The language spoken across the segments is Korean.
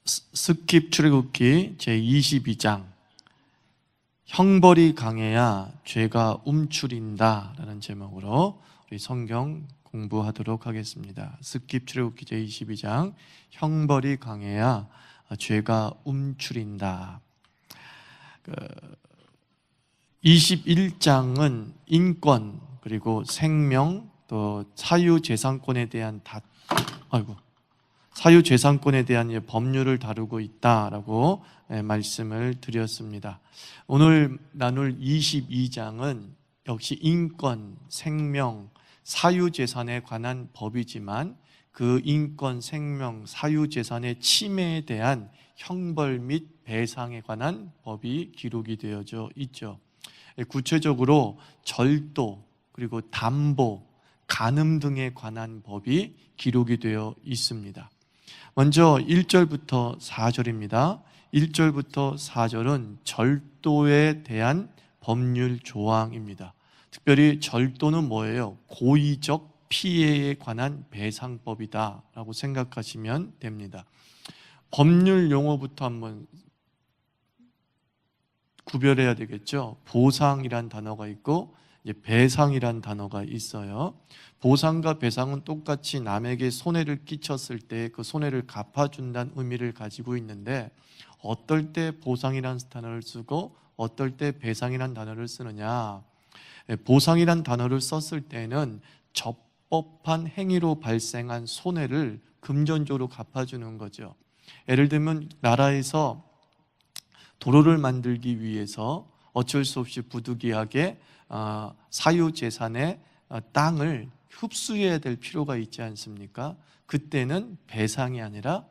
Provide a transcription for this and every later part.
스킵 출애굽기 제22장 형벌이 강해야 죄가 움츠린다 라는 제목으로 우리 성경 공부하도록 하겠습니다. 스킵 출애굽기 제22장 형벌이 강해야 죄가 움츠린다. 21장은 인권 그리고 생명 또 사유재산권에 대한 사유재산권에 대한 법률을 다루고 있다라고 말씀을 드렸습니다. 오늘 나눌 22장은 역시 인권, 생명, 사유재산에 관한 법이지만 그 인권, 생명, 사유재산의 침해에 대한 형벌 및 배상에 관한 법이 기록이 되어져 있죠. 구체적으로 절도, 그리고 담보, 간음 등에 관한 법이 기록이 되어 있습니다. 먼저 1절부터 4절입니다. 1절부터 4절은 절도에 대한 법률 조항입니다. 특별히 절도는 뭐예요? 고의적 피해에 관한 배상법이다 라고 생각하시면 됩니다. 법률 용어부터 한번 구별해야 되겠죠. 보상이란 단어가 있고 배상이란 단어가 있어요. 보상과 배상은 똑같이 남에게 손해를 끼쳤을 때 그 손해를 갚아준다는 의미를 가지고 있는데, 어떨 때 보상이란 단어를 쓰고 어떨 때 배상이란 단어를 쓰느냐. 보상이란 단어를 썼을 때는 적법한 행위로 발생한 손해를 금전적으로 갚아주는 거죠. 예를 들면 나라에서 도로를 만들기 위해서 어쩔 수 없이 부득이하게 사유재산의 땅을 흡수해야 될 필요가 있지 않습니까? 그때는 배상이 아니라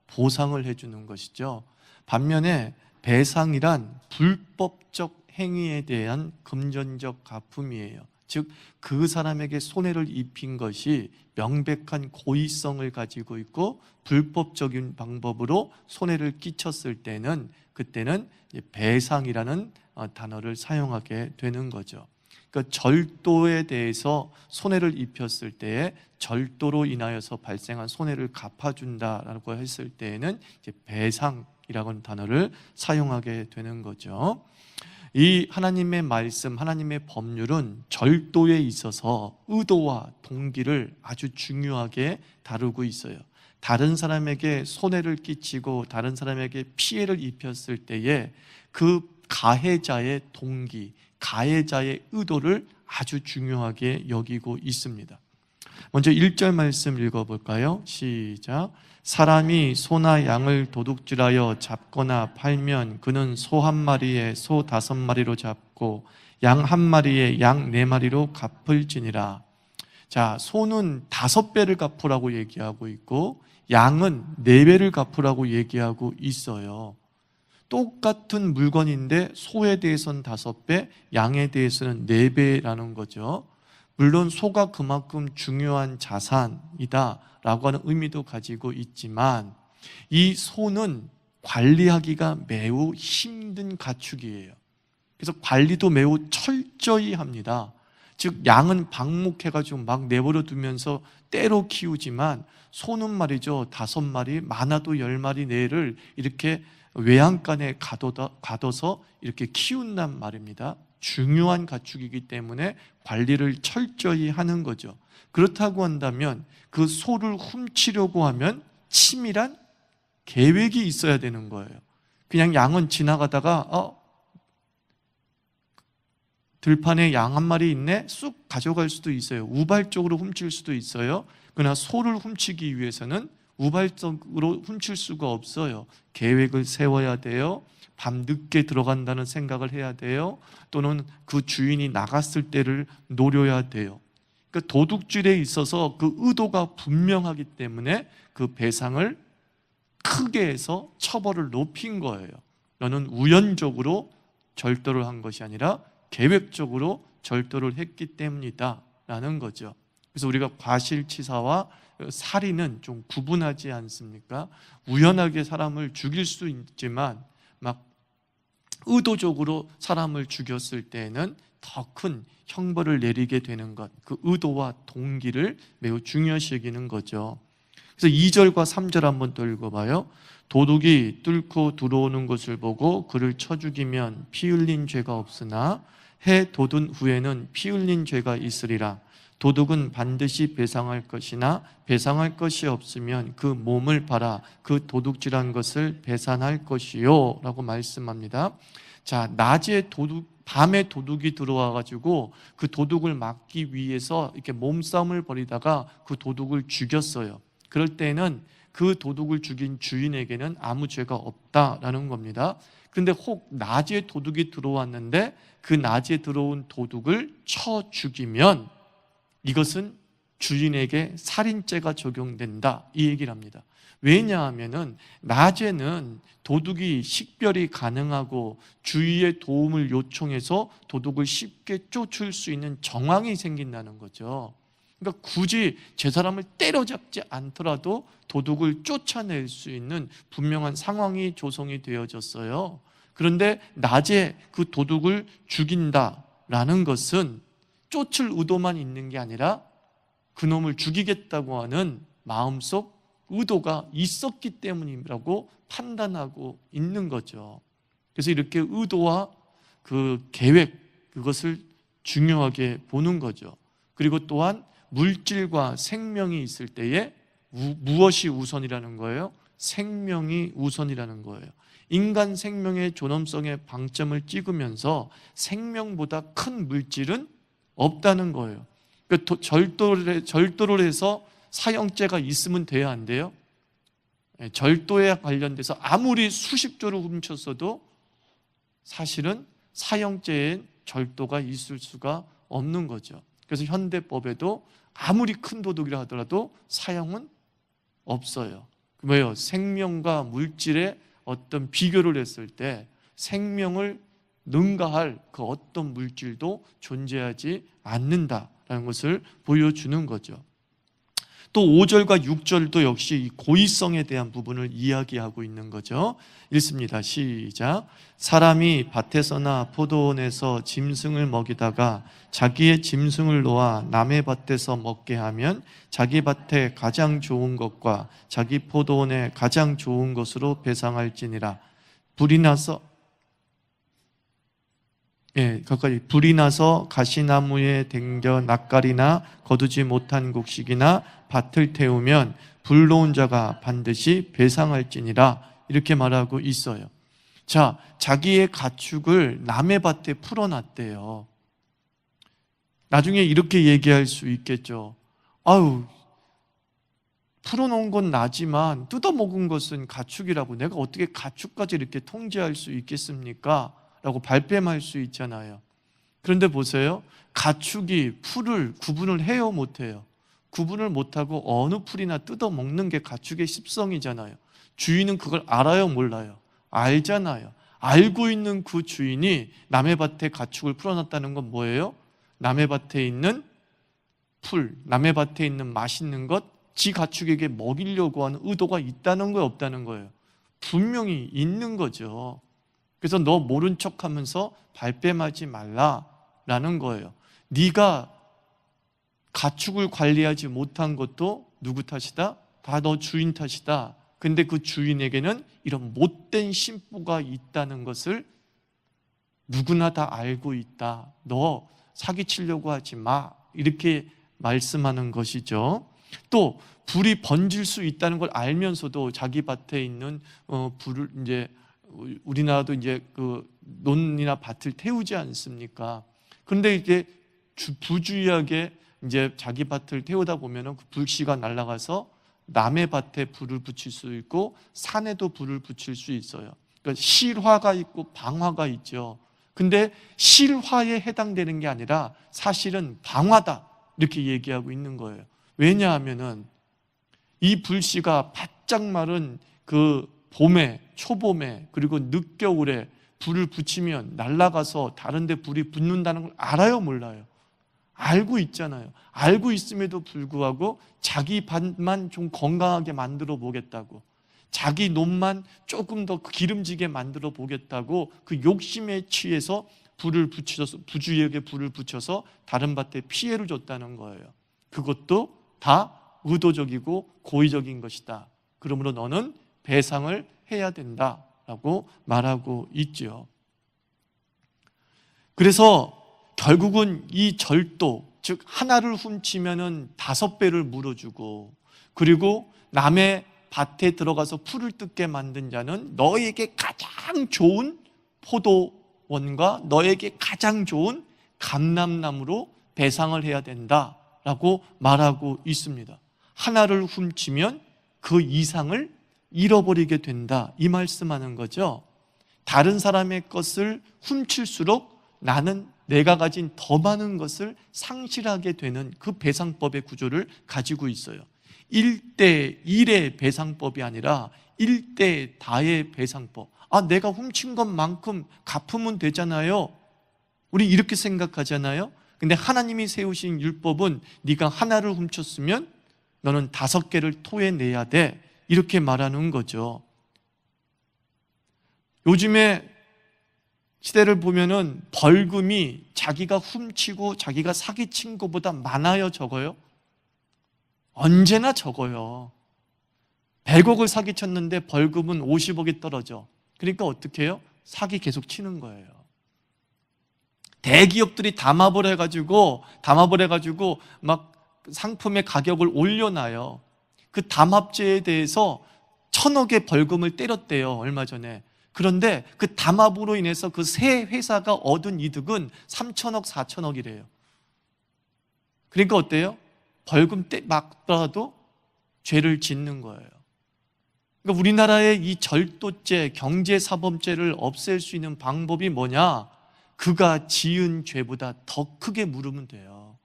보상을 해주는 것이죠. 반면에 배상이란 불법적 행위에 대한 금전적 갚음이에요. 즉 그 사람에게 손해를 입힌 것이 명백한 고의성을 가지고 있고 불법적인 방법으로 손해를 끼쳤을 때는 그때는 배상이라는 단어를 사용하게 되는 거죠. 그러니까 절도에 대해서 손해를 입혔을 때에 절도로 인하여서 발생한 손해를 갚아준다라고 했을 때에는 이제 배상이라고 하는 단어를 사용하게 되는 거죠. 이 하나님의 말씀, 하나님의 법률은 절도에 있어서 의도와 동기를 아주 중요하게 다루고 있어요. 다른 사람에게 손해를 끼치고 다른 사람에게 피해를 입혔을 때에 그 가해자의 동기, 가해자의 의도를 아주 중요하게 여기고 있습니다. 먼저 1절 말씀 읽어볼까요? 시작. 사람이 소나 양을 도둑질하여 잡거나 팔면 그는 소 한 마리에 소 5마리로 잡고 양 한 마리에 양 4마리로 갚을지니라. 자, 소는 5배를 갚으라고 얘기하고 있고 양은 4배를 갚으라고 얘기하고 있어요. 똑같은 물건인데 소에 대해서는 5배, 양에 대해서는 4배라는 거죠. 물론 소가 그만큼 중요한 자산이다 라고 하는 의미도 가지고 있지만 이 소는 관리하기가 매우 힘든 가축이에요. 그래서 관리도 매우 철저히 합니다. 즉 양은 방목해가지고 막 내버려 두면서 때로 키우지만 소는 말이죠, 5마리, 많아도 10마리 내를 이렇게 외양간에 가둬서 이렇게 키운단 말입니다. 중요한 가축이기 때문에 관리를 철저히 하는 거죠. 그렇다고 한다면 그 소를 훔치려고 하면 치밀한 계획이 있어야 되는 거예요. 그냥 양은 지나가다가 들판에 양 한 마리 있네? 쑥 가져갈 수도 있어요. 우발적으로 훔칠 수도 있어요. 그러나 소를 훔치기 위해서는 우발적으로 훔칠 수가 없어요. 계획을 세워야 돼요. 밤 늦게 들어간다는 생각을 해야 돼요. 또는 그 주인이 나갔을 때를 노려야 돼요. 그러니까 도둑질에 있어서 그 의도가 분명하기 때문에 그 배상을 크게 해서 처벌을 높인 거예요. 너는 우연적으로 절도를 한 것이 아니라 계획적으로 절도를 했기 때문이다 라는 거죠. 그래서 우리가 과실치사와 살인은 좀 구분하지 않습니까? 우연하게 사람을 죽일 수 있지만 막 의도적으로 사람을 죽였을 때에는 더 큰 형벌을 내리게 되는 것, 그 의도와 동기를 매우 중요시 여기는 거죠. 그래서 2절과 3절 한번 더 읽어봐요. 도둑이 뚫고 들어오는 것을 보고 그를 쳐 죽이면 피 흘린 죄가 없으나 해 돋은 후에는 피 흘린 죄가 있으리라. 도둑은 반드시 배상할 것이나 배상할 것이 없으면 그 몸을 팔아 그 도둑질한 것을 배산할 것이요 라고 말씀합니다. 자, 밤에 도둑이 들어와 가지고 그 도둑을 막기 위해서 이렇게 몸싸움을 벌이다가 그 도둑을 죽였어요. 그럴 때는 그 도둑을 죽인 주인에게는 아무 죄가 없다라는 겁니다. 그런데 혹 낮에 도둑이 들어왔는데 그 낮에 들어온 도둑을 쳐 죽이면 이것은 주인에게 살인죄가 적용된다, 이 얘기를 합니다. 왜냐하면은 낮에는 도둑이 식별이 가능하고 주위의 도움을 요청해서 도둑을 쉽게 쫓을 수 있는 정황이 생긴다는 거죠. 그러니까 굳이 제 사람을 때려잡지 않더라도 도둑을 쫓아낼 수 있는 분명한 상황이 조성이 되어졌어요. 그런데 낮에 그 도둑을 죽인다라는 것은 쫓을 의도만 있는 게 아니라 그놈을 죽이겠다고 하는 마음속 의도가 있었기 때문이라고 판단하고 있는 거죠. 그래서 이렇게 의도와 그 계획, 그것을 중요하게 보는 거죠. 그리고 또한 물질과 생명이 있을 때에 무엇이 우선이라는 거예요? 생명이 우선이라는 거예요. 인간 생명의 존엄성에 방점을 찍으면서 생명보다 큰 물질은 없다는 거예요. 그러니까 절도를 해서 사형죄가 있으면 돼야 안 돼요? 절도에 관련돼서 아무리 수십 조를 훔쳤어도 사실은 사형죄에 절도가 있을 수가 없는 거죠. 그래서 현대법에도 아무리 큰 도둑이라 하더라도 사형은 없어요. 왜요? 생명과 물질의 어떤 비교를 했을 때 생명을 능가할 그 어떤 물질도 존재하지 않는다라는 것을 보여주는 거죠. 또 5절과 6절도 역시 이 고의성에 대한 부분을 이야기하고 있는 거죠. 읽습니다. 시작. 사람이 밭에서나 포도원에서 짐승을 먹이다가 자기의 짐승을 놓아 남의 밭에서 먹게 하면 자기 밭에 가장 좋은 것과 자기 포도원에 가장 좋은 것으로 배상할지니라. 불이 나서 가시나무에 댕겨 낯가리나 거두지 못한 곡식이나 밭을 태우면 불러온 자가 반드시 배상할지니라, 이렇게 말하고 있어요. 자, 자기의 가축을 남의 밭에 풀어놨대요. 나중에 이렇게 얘기할 수 있겠죠. 아유, 풀어놓은 건 나지만 뜯어먹은 것은 가축이라고 내가 어떻게 가축까지 이렇게 통제할 수 있겠습니까? 라고 발뺌할 수 있잖아요. 그런데 보세요. 가축이 풀을 구분을 해요, 못해요? 구분을 못하고 어느 풀이나 뜯어먹는 게 가축의 습성이잖아요. 주인은 그걸 알아요, 몰라요? 알잖아요. 알고 있는 그 주인이 남의 밭에 가축을 풀어놨다는 건 뭐예요? 남의 밭에 있는 풀, 남의 밭에 있는 맛있는 것, 지 가축에게 먹이려고 하는 의도가 있다는 거예요, 없다는 거예요? 분명히 있는 거죠. 그래서 너 모른 척하면서 발뺌하지 말라라는 거예요. 네가 가축을 관리하지 못한 것도 누구 탓이다? 다 너 주인 탓이다. 근데 그 주인에게는 이런 못된 심보가 있다는 것을 누구나 다 알고 있다. 너 사기치려고 하지 마. 이렇게 말씀하는 것이죠. 또 불이 번질 수 있다는 걸 알면서도 자기 밭에 있는 불을 이제 우리나라도 이제 그 논이나 밭을 태우지 않습니까? 그런데 이게 부주의하게 이제 자기 밭을 태우다 보면은 그 불씨가 날아가서 남의 밭에 불을 붙일 수 있고 산에도 불을 붙일 수 있어요. 그러니까 실화가 있고 방화가 있죠. 근데 실화에 해당되는 게 아니라 사실은 방화다, 이렇게 얘기하고 있는 거예요. 왜냐하면은 이 불씨가 바짝 마른 그 봄에, 초봄에, 그리고 늦겨울에 불을 붙이면 날아가서 다른 데 불이 붙는다는 걸 알아요, 몰라요? 알고 있잖아요. 알고 있음에도 불구하고 자기 밭만 좀 건강하게 만들어 보겠다고, 자기 논만 조금 더 기름지게 만들어 보겠다고 그 욕심에 취해서 불을 붙여서, 부주의에게 불을 붙여서 다른 밭에 피해를 줬다는 거예요. 그것도 다 의도적이고 고의적인 것이다. 그러므로 너는 배상을 해야 된다라고 말하고 있죠. 그래서 결국은 이 절도, 즉 하나를 훔치면은 5배를 물어주고, 그리고 남의 밭에 들어가서 풀을 뜯게 만든 자는 너에게 가장 좋은 포도원과 너에게 가장 좋은 감람나무로 배상을 해야 된다라고 말하고 있습니다. 하나를 훔치면 그 이상을 잃어버리게 된다, 이 말씀하는 거죠. 다른 사람의 것을 훔칠수록 나는 내가 가진 더 많은 것을 상실하게 되는 그 배상법의 구조를 가지고 있어요. 1대 1의 배상법이 아니라 1대 다의 배상법. 내가 훔친 것만큼 갚으면 되잖아요. 우리 이렇게 생각하잖아요. 근데 하나님이 세우신 율법은 네가 하나를 훔쳤으면 너는 5개를 토해내야 돼, 이렇게 말하는 거죠. 요즘에 시대를 보면은 벌금이 자기가 훔치고 자기가 사기친 것보다 많아요, 적어요? 언제나 적어요. 100억을 사기쳤는데 벌금은 50억이 떨어져. 그러니까 어떻게 해요? 사기 계속 치는 거예요. 대기업들이 담합을 해가지고 막 상품의 가격을 올려놔요. 그 담합죄에 대해서 1,000억의 벌금을 때렸대요, 얼마 전에. 그런데 그 담합으로 인해서 그 세 회사가 얻은 이득은 3천억, 4천억이래요. 그러니까 어때요? 벌금 맞더라도 죄를 짓는 거예요. 그러니까 우리나라의 이 절도죄, 경제사범죄를 없앨 수 있는 방법이 뭐냐? 그가 지은 죄보다 더 크게 물으면 돼요.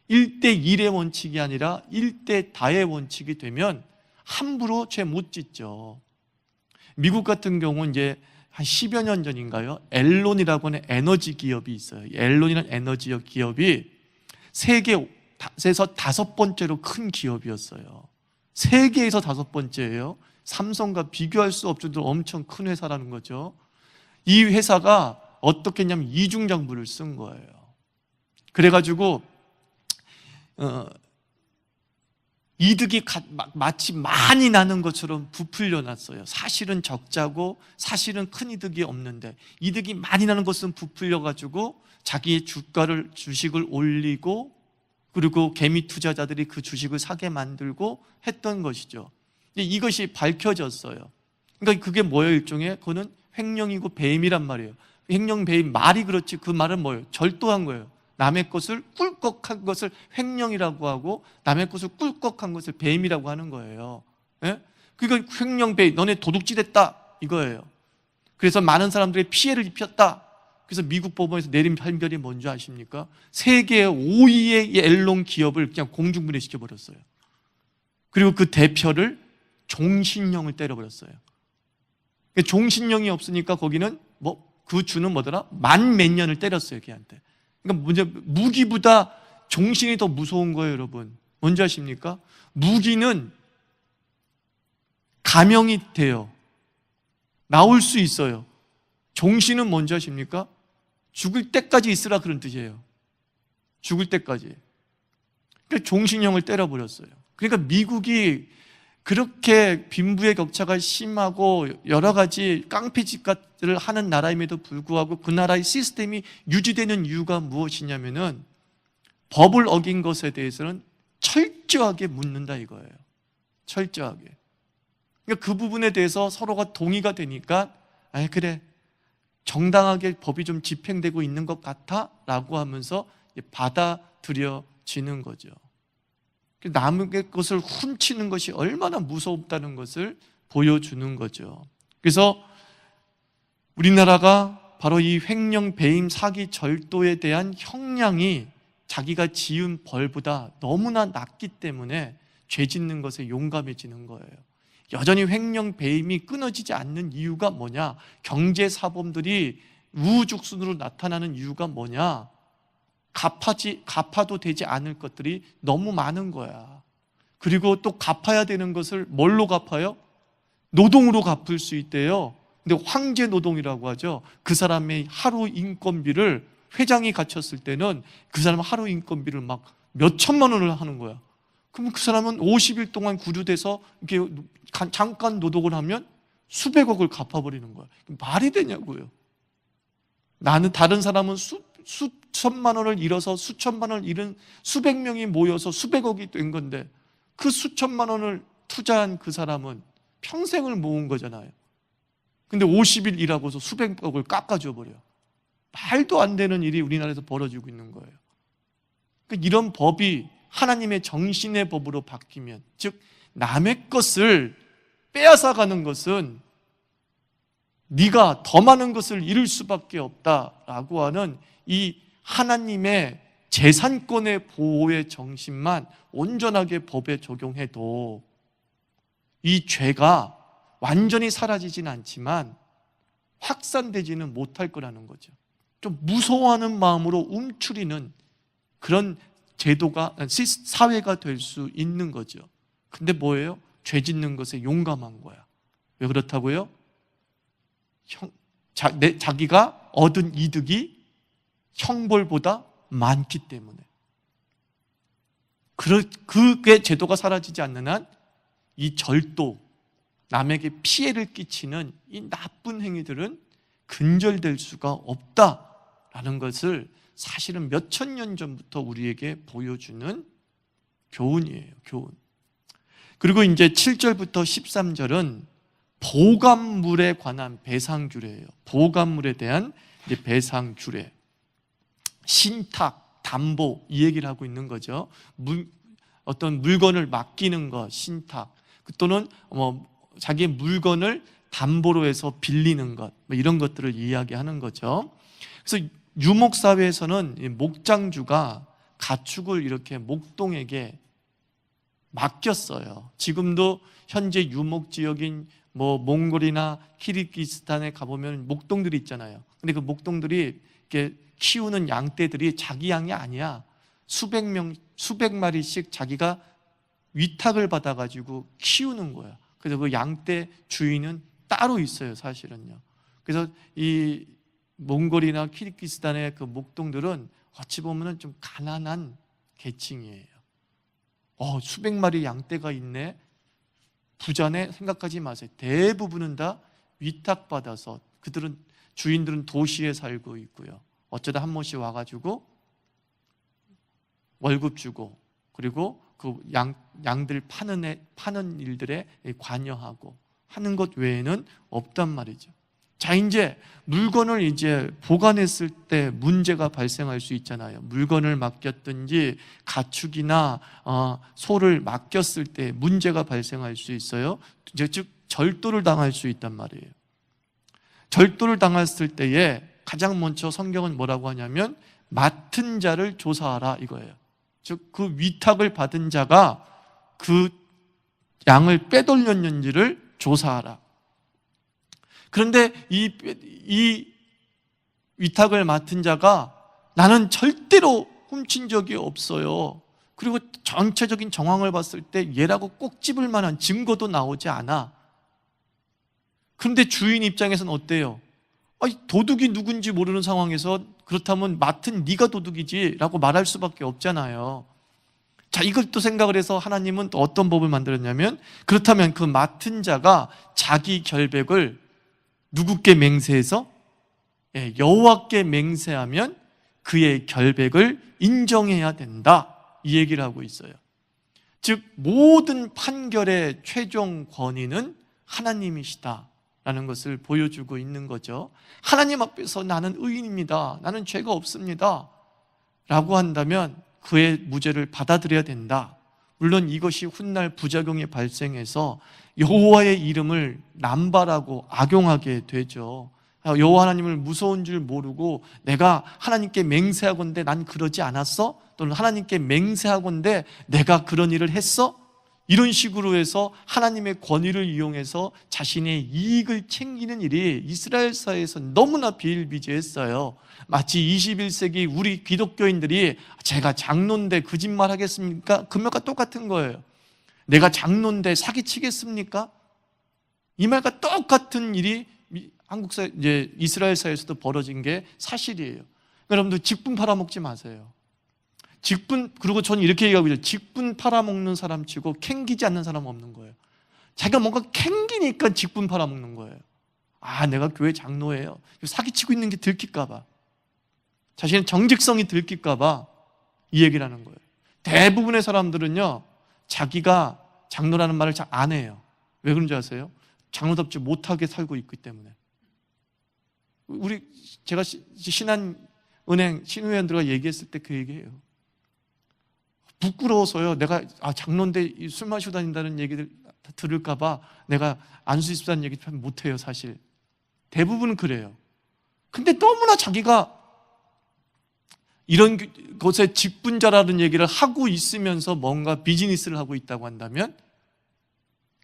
1대 1의 원칙이 아니라 1대 다의 원칙이 되면 함부로 죄 못 짓죠. 미국 같은 경우는 이제 한 10여 년 전인가요? 앨론이라고 하는 에너지 기업이 있어요. 앨론이라는 에너지 기업이 세계에서 5번째로 큰 기업이었어요. 세계에서 5번째예요. 삼성과 비교할 수 없을 정도로 엄청 큰 회사라는 거죠. 이 회사가 어떻게 했냐면 이중장부를 쓴 거예요. 그래가지고 이득이 마치 많이 나는 것처럼 부풀려 놨어요. 사실은 적자고 사실은 큰 이득이 없는데 이득이 많이 나는 것은 부풀려가지고 자기의 주식을 올리고, 그리고 개미 투자자들이 그 주식을 사게 만들고 했던 것이죠. 이것이 밝혀졌어요. 그러니까 그게 뭐예요? 일종의 그거는 횡령이고 배임이란 말이에요. 횡령, 배임, 말이 그렇지 그 말은 뭐예요? 절도한 거예요. 남의 것을 꿀꺽한 것을 횡령이라고 하고 남의 것을 꿀꺽한 것을 배임이라고 하는 거예요. 예? 그러니까 횡령, 배임, 너네 도둑질했다 이거예요. 그래서 많은 사람들이 피해를 입혔다. 그래서 미국 법원에서 내린 판결이 뭔지 아십니까? 세계 5위의 앨론 기업을 그냥 공중분해 시켜버렸어요. 그리고 그 대표를 종신형을 때려버렸어요. 종신형이 없으니까 거기는 그 주는 뭐더라? 만 몇 년을 때렸어요, 걔한테. 그러니까 무기보다 종신이 더 무서운 거예요, 여러분. 뭔지 아십니까? 무기는 감형이 돼요. 나올 수 있어요. 종신은 뭔지 아십니까? 죽을 때까지 있으라, 그런 뜻이에요. 죽을 때까지. 그러니까 종신형을 때려버렸어요. 그러니까 미국이 그렇게 빈부의 격차가 심하고 여러 가지 깡패짓을 하는 나라임에도 불구하고 그 나라의 시스템이 유지되는 이유가 무엇이냐면은 법을 어긴 것에 대해서는 철저하게 묻는다 이거예요. 철저하게. 그러니까 그 부분에 대해서 서로가 동의가 되니까 그래, 정당하게 법이 좀 집행되고 있는 것 같아 라고 하면서 받아들여지는 거죠. 남의 것을 훔치는 것이 얼마나 무섭다는 것을 보여주는 거죠. 그래서 우리나라가 바로 이 횡령, 배임, 사기, 절도에 대한 형량이 자기가 지은 벌보다 너무나 낮기 때문에 죄 짓는 것에 용감해지는 거예요. 여전히 횡령, 배임이 끊어지지 않는 이유가 뭐냐? 경제사범들이 우후죽순으로 나타나는 이유가 뭐냐? 갚아도 되지 않을 것들이 너무 많은 거야. 그리고 또 갚아야 되는 것을 뭘로 갚아요? 노동으로 갚을 수 있대요. 근데 황제 노동이라고 하죠. 그 사람의 하루 인건비를, 회장이 갇혔을 때는 그 사람 하루 인건비를 막 몇 천만 원을 하는 거야. 그러면 그 사람은 50일 동안 구류돼서 이렇게 잠깐 노동을 하면 수백억을 갚아버리는 거야. 말이 되냐고요. 나는 다른 사람은 수천만 원을 잃어서 수천만 원을 잃은 수백 명이 모여서 수백억이 된 건데 그 수천만 원을 투자한 그 사람은 평생을 모은 거잖아요. 근데 50일 일하고서 수백억을 깎아줘 버려. 말도 안 되는 일이 우리나라에서 벌어지고 있는 거예요. 그러니까 이런 법이 하나님의 정신의 법으로 바뀌면, 즉 남의 것을 빼앗아가는 것은 네가 더 많은 것을 잃을 수밖에 없다라고 하는 이 하나님의 재산권의 보호의 정신만 온전하게 법에 적용해도 이 죄가 완전히 사라지진 않지만 확산되지는 못할 거라는 거죠. 좀 무서워하는 마음으로 움츠리는 그런 제도가, 사회가 될 수 있는 거죠. 근데 뭐예요? 죄 짓는 것에 용감한 거야. 왜 그렇다고요? 자기가 얻은 이득이 형벌보다 많기 때문에. 그게 제도가 사라지지 않는 한 이 절도, 남에게 피해를 끼치는 이 나쁜 행위들은 근절될 수가 없다라는 것을 사실은 몇천 년 전부터 우리에게 보여주는 교훈이에요. 교훈. 그리고 이제 7절부터 13절은 보감물에 관한 배상규례예요. 보감물에 대한 이제 배상규례. 신탁, 담보 이 얘기를 하고 있는 거죠. 어떤 물건을 맡기는 것, 신탁, 또는 자기의 물건을 담보로 해서 빌리는 것, 이런 것들을 이야기하는 거죠. 그래서 유목사회에서는 목장주가 가축을 이렇게 목동에게 맡겼어요. 지금도 현재 유목지역인 몽골이나 키르기스탄에 가보면 목동들이 있잖아요. 근데 그 목동들이 이렇게 키우는 양떼들이 자기 양이 아니야. 수백 마리씩 자기가 위탁을 받아가지고 키우는 거야. 그래서 그 양떼 주인은 따로 있어요, 사실은요. 그래서 이 몽골이나 키르기스탄의 그 목동들은 어찌 보면 좀 가난한 계층이에요. 수백 마리 양떼가 있네. 부자네 생각하지 마세요. 대부분은 다 위탁받아서 주인들은 도시에 살고 있고요. 어쩌다 한 번씩 와가지고 월급 주고, 그리고 그 양들 파는 일들에 관여하고 하는 것 외에는 없단 말이죠. 자, 이제 물건을 이제 보관했을 때 문제가 발생할 수 있잖아요. 물건을 맡겼든지 가축이나 소를 맡겼을 때 문제가 발생할 수 있어요. 즉 절도를 당할 수 있단 말이에요. 절도를 당했을 때에 가장 먼저 성경은 뭐라고 하냐면 맡은 자를 조사하라 이거예요. 즉 그 위탁을 받은 자가 그 양을 빼돌렸는지를 조사하라. 그런데 이 위탁을 맡은 자가 나는 절대로 훔친 적이 없어요. 그리고 전체적인 정황을 봤을 때 얘라고 꼭 집을 만한 증거도 나오지 않아. 그런데 주인 입장에서는 어때요? 도둑이 누군지 모르는 상황에서 그렇다면 맡은 네가 도둑이지 라고 말할 수밖에 없잖아요. 자, 이걸 또 생각을 해서 하나님은 또 어떤 법을 만들었냐면, 그렇다면 그 맡은 자가 자기 결백을 누구께 맹세해서? 여호와께 맹세하면 그의 결백을 인정해야 된다, 이 얘기를 하고 있어요. 즉 모든 판결의 최종 권위는 하나님이시다 라는 것을 보여주고 있는 거죠. 하나님 앞에서 나는 의인입니다, 나는 죄가 없습니다 라고 한다면 그의 무죄를 받아들여야 된다. 물론 이것이 훗날 부작용이 발생해서 여호와의 이름을 남발하고 악용하게 되죠. 여호와 하나님을 무서운 줄 모르고 내가 하나님께 맹세하건대 난 그러지 않았어? 또는 하나님께 맹세하건대 내가 그런 일을 했어? 이런 식으로 해서 하나님의 권위를 이용해서 자신의 이익을 챙기는 일이 이스라엘 사회에서 너무나 비일비재했어요. 마치 21세기 우리 기독교인들이 제가 장로인데 거짓말 하겠습니까? 그 말과 똑같은 거예요. 내가 장로인데 사기치겠습니까? 이 말과 똑같은 일이 한국 사회, 이제 이스라엘 사회에서도 벌어진 게 사실이에요. 여러분들 직분 팔아먹지 마세요. 그리고 저는 이렇게 얘기하고 있어요. 직분 팔아먹는 사람 치고 캥기지 않는 사람 없는 거예요. 자기가 뭔가 캥기니까 직분 팔아먹는 거예요. 아, 내가 교회 장로예요. 사기치고 있는 게 들킬까봐, 자신의 정직성이 들킬까봐 이 얘기를 하는 거예요. 대부분의 사람들은요, 자기가 장로라는 말을 잘 안 해요. 왜 그런지 아세요? 장로답지 못하게 살고 있기 때문에. 제가 신한은행 신우회원들과 얘기했을 때 그 얘기예요. 부끄러워서요, 내가 장로인데 술 마시고 다닌다는 얘기를 들을까봐 내가 안수 집사는 얘기 못해요. 사실 대부분은 그래요. 근데 너무나 자기가 이런 것에 직분자라는 얘기를 하고 있으면서 뭔가 비즈니스를 하고 있다고 한다면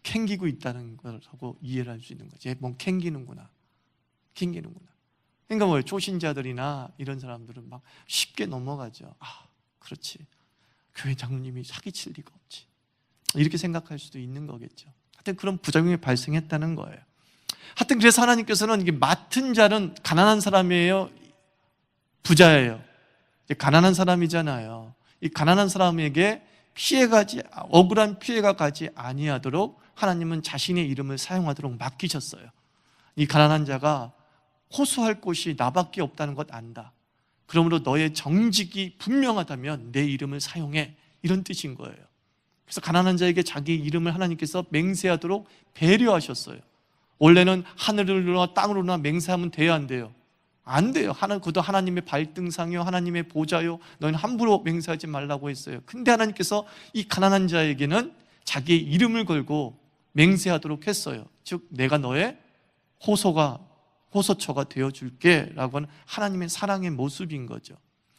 캥기고 있다는 걸 하고 이해를 할 수 있는 거지. 뭔 캥기는구나. 그러니까 뭐예요? 초신자들이나 이런 사람들은 막 쉽게 넘어가죠. 그렇지, 교회 장로님이 사기칠 리가 없지, 이렇게 생각할 수도 있는 거겠죠. 하여튼 그런 부작용이 발생했다는 거예요. 하여튼 그래서 하나님께서는 이게 맡은 자는 가난한 사람이에요, 부자예요? 가난한 사람이잖아요. 이 가난한 사람에게 억울한 피해가 가지 아니하도록 하나님은 자신의 이름을 사용하도록 맡기셨어요. 이 가난한 자가 호소할 곳이 나밖에 없다는 것 안다. 그러므로 너의 정직이 분명하다면 내 이름을 사용해, 이런 뜻인 거예요. 그래서 가난한 자에게 자기 이름을 하나님께서 맹세하도록 배려하셨어요. 원래는 하늘로나 땅으로나 맹세하면 돼요, 안 돼요? 안 돼요. 그도 하나님의 발등상이요, 하나님의 보좌요, 너희는 함부로 맹세하지 말라고 했어요. 근데 하나님께서 이 가난한 자에게는 자기의 이름을 걸고 맹세하도록 했어요. 즉, 내가 너의 호소처가 되어줄게 라고 하는 하나님의 사랑의 모습인 거죠.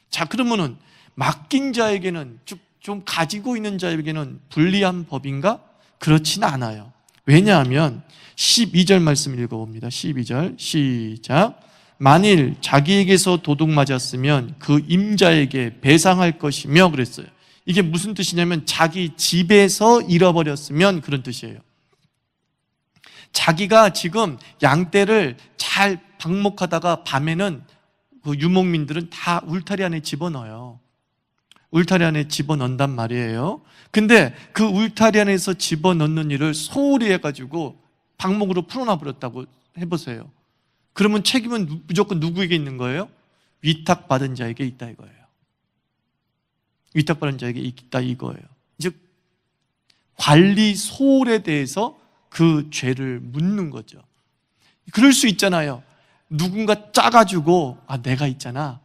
자, 그러면은 맡긴 자에게는, 좀 가지고 있는 자에게는 불리한 법인가? 그렇지는 않아요. 왜냐하면 12절 말씀 읽어봅니다. 12절 시작. 만일 자기에게서 도둑 맞았으면 그 임자에게 배상할 것이며, 그랬어요. 이게 무슨 뜻이냐면 자기 집에서 잃어버렸으면 그런 뜻이에요. 자기가 지금 양떼를 잘 방목하다가 밤에는 그 유목민들은 다 울타리 안에 집어넣어요. 울타리 안에 집어넣는단 말이에요. 근데 그 울타리 안에서 집어넣는 일을 소홀히 해가지고 방목으로 풀어놔버렸다고 해보세요. 그러면 책임은 무조건 누구에게 있는 거예요? 위탁받은 자에게 있다 이거예요. 위탁받은 자에게 있다 이거예요. 즉, 관리 소홀에 대해서 그 죄를 묻는 거죠. 그럴 수 있잖아요. 누군가 짜가지고 내가 있잖아,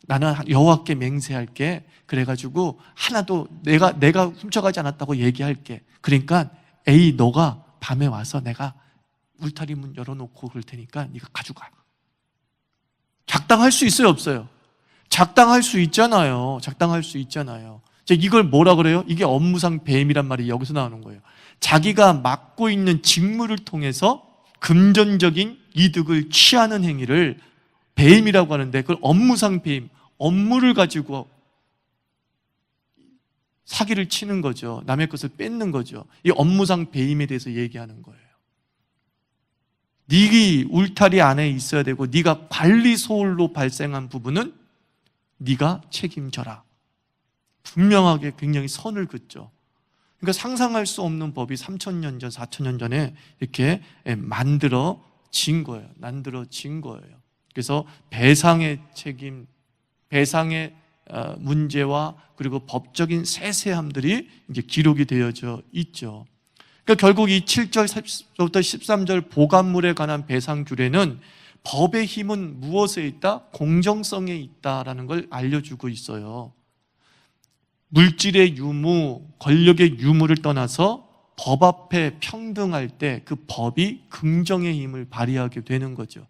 나는 여호와께 맹세할게, 그래가지고 하나도 내가 훔쳐가지 않았다고 얘기할게. 그러니까 에이, 너가 밤에 와서 내가 울타리 문 열어놓고 그럴 테니까 네가 가져가. 작당할 수 있어요, 없어요? 작당할 수 있잖아요. 이걸 뭐라 그래요? 이게 업무상 배임이란 말이 여기서 나오는 거예요. 자기가 맡고 있는 직무를 통해서 금전적인 이득을 취하는 행위를 배임이라고 하는데, 그걸 업무상 배임, 업무를 가지고 사기를 치는 거죠. 남의 것을 뺏는 거죠. 이 업무상 배임에 대해서 얘기하는 거예요. 네가 울타리 안에 있어야 되고 네가 관리 소홀로 발생한 부분은 네가 책임져라. 분명하게 굉장히 선을 긋죠. 그러니까 상상할 수 없는 법이 3,000년 전, 4,000년 전에 이렇게 만들어진 거예요. 그래서 배상의 책임, 배상의 문제와 그리고 법적인 세세함들이 이제 기록이 되어져 있죠. 그러니까 결국 이 7절부터 13절 보관물에 관한 배상 규례는 법의 힘은 무엇에 있다? 공정성에 있다라는 걸 알려주고 있어요. 물질의 유무, 권력의 유무를 떠나서 법 앞에 평등할 때 그 법이 긍정의 힘을 발휘하게 되는 거죠.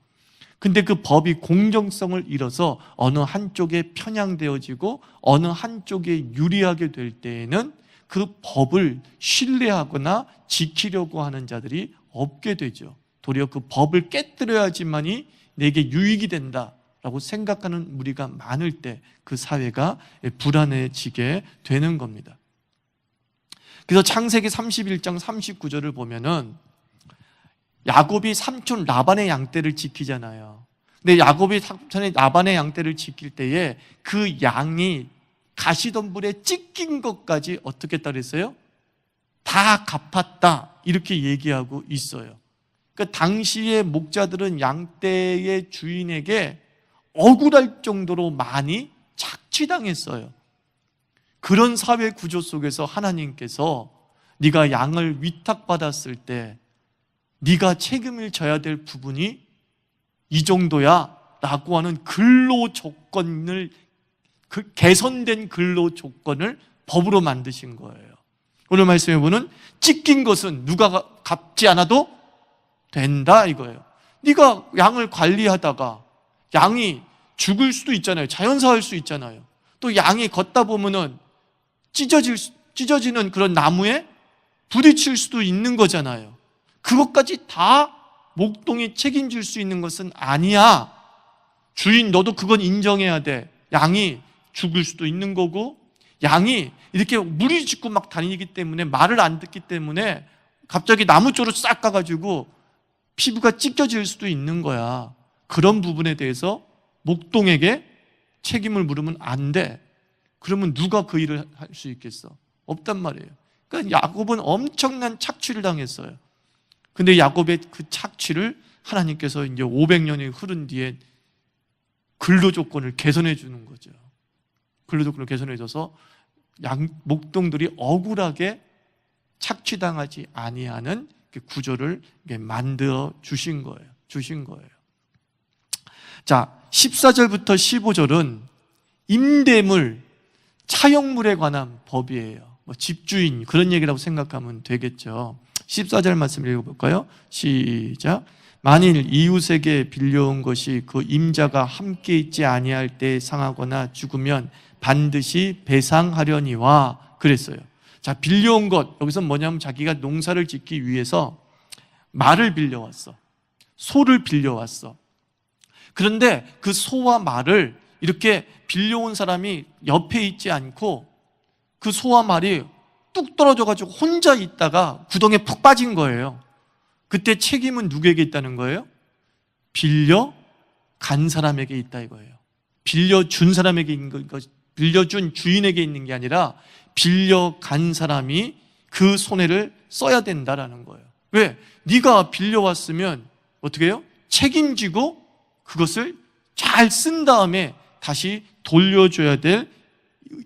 근데 그 법이 공정성을 잃어서 어느 한쪽에 편향되어지고 어느 한쪽에 유리하게 될 때에는 그 법을 신뢰하거나 지키려고 하는 자들이 없게 되죠. 도리어 그 법을 깨뜨려야지만이 내게 유익이 된다라고 생각하는 무리가 많을 때 그 사회가 불안해지게 되는 겁니다. 그래서 창세기 31장 39절을 보면은 야곱이 삼촌 라반의 양떼를 지키잖아요. 근데 야곱이 삼촌의 라반의 양떼를 지킬 때에 그 양이 가시덤불에 찢긴 것까지 어떻게 했다 그랬어요? 다 갚았다 이렇게 얘기하고 있어요. 그러니까 당시의 목자들은 양떼의 주인에게 억울할 정도로 많이 착취당했어요. 그런 사회 구조 속에서 하나님께서 네가 양을 위탁받았을 때 네가 책임을 져야 될 부분이 이 정도야 라고 하는 근로 조건을, 개선된 근로 조건을 법으로 만드신 거예요. 오늘 말씀해 보는 찢긴 것은 누가 갚지 않아도 된다 이거예요. 네가 양을 관리하다가 양이 죽을 수도 있잖아요. 자연사할 수 있잖아요. 또 양이 걷다 보면은 찢어지는 그런 나무에 부딪힐 수도 있는 거잖아요. 그것까지 다 목동이 책임질 수 있는 것은 아니야. 주인 너도 그건 인정해야 돼. 양이 죽을 수도 있는 거고, 양이 이렇게 무리 짓고 막 다니기 때문에, 말을 안 듣기 때문에 갑자기 나무 쪽으로 싹 가가지고 피부가 찢겨질 수도 있는 거야. 그런 부분에 대해서 목동에게 책임을 물으면 안 돼. 그러면 누가 그 일을 할 수 있겠어? 없단 말이에요. 그러니까 야곱은 엄청난 착취를 당했어요. 근데 야곱의 그 착취를 하나님께서 이제 500년이 흐른 뒤에 근로 조건을 개선해 주는 거죠. 근로 조건을 개선해 줘서 목동들이 억울하게 착취당하지 아니하는 구조를 만들어 주신 거예요. 자, 14절부터 15절은 임대물, 차용물에 관한 법이에요. 집주인 그런 얘기라고 생각하면 되겠죠. 14절 말씀 읽어볼까요? 시작. 만일 이웃에게 빌려온 것이 그 임자가 함께 있지 아니할 때 상하거나 죽으면 반드시 배상하려니와 그랬어요. 자, 빌려온 것, 여기서 뭐냐면 자기가 농사를 짓기 위해서 말을 빌려왔어. 소를 빌려왔어. 그런데 그 소와 말을 이렇게 빌려온 사람이 옆에 있지 않고 그 소와 말이 뚝 떨어져가지고 혼자 있다가 구덩이에 푹 빠진 거예요. 그때 책임은 누구에게 있다는 거예요? 빌려간 사람에게 있다 이거예요. 빌려준 사람에게 있는 거, 빌려준 주인에게 있는 게 아니라 빌려간 사람이 그 손해를 써야 된다라는 거예요. 왜? 네가 빌려왔으면 어떻게 해요? 책임지고 그것을 잘 쓴 다음에 다시 돌려줘야 될